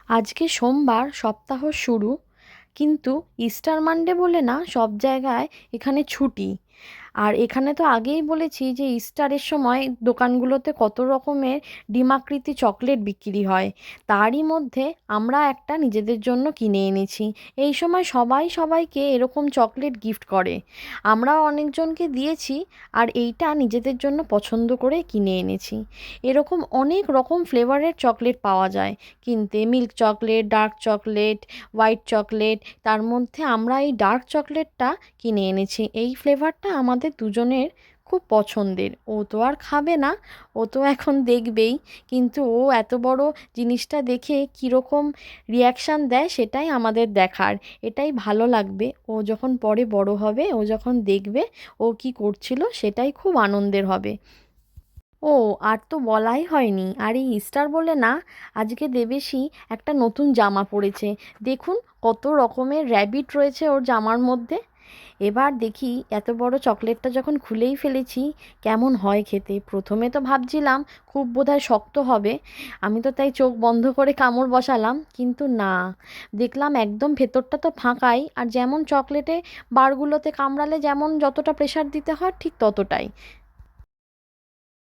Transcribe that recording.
আজকে সোমবার, সপ্তাহ শুরু। কিন্তু ইস্টার মানডে বলে না সব জায়গায় এখানে ছুটি। আর এখানে তো আগেই বলেছি যে ইস্টারের সময় দোকানগুলোতে কত রকমের ডিমাকৃতি চকলেট বিক্রি হয়। তারই মধ্যে আমরা একটা নিজেদের জন্য কিনে এনেছি। এই সময় সবাই সবাইকে এরকম চকলেট গিফট করে। আমরাও অনেকজনকে দিয়েছি। আর এইটা নিজেদের জন্য পছন্দ করে কিনে এনেছি। এরকম অনেক রকম ফ্লেভারের চকলেট পাওয়া যায় কিনতে, milk chocolate, dark chocolate, white chocolate. তার মধ্যে আমরা এই ডার্ক চকলেটটা কিনে এনেছি। এই ফ্লেভারটা আমাদের দুজনের খুব পছন্দের। ও তো আর খাবে না, ও তো এখন দেখবেই। কিন্তু ও এত বড় জিনিসটা দেখে কীরকম রিয়াকশান দেয় সেটাই আমাদের দেখার। এটাই ভালো লাগবে। ও যখন পরে বড় হবে, ও যখন দেখবে ও কী করছিল, সেটাই খুব আনন্দের হবে। ও, আর তো বলাই হয়নি, আর এই ইস্টার বলে না আজকে দেবেশি একটা নতুন জামা পরেছে। দেখুন কত রকমের র্যাবিট রয়েছে ওর জামার মধ্যে। এবার দেখি এত বড় চকলেটটা যখন খুলেই ফেলেছি কেমন হয় খেতে। প্রথমে তো ভাবছিলাম খুব বোধহয় শক্ত হবে। আমি তো তাই চোখ বন্ধ করে কামড় বসালাম, কিন্তু না, দেখলাম একদম ভেতরটা তো ফাঁকাই। আর যেমন চকলেটে বারগুলোতে কামড়ালে যেমন যতটা প্রেশার দিতে হয় ঠিক ততটাই।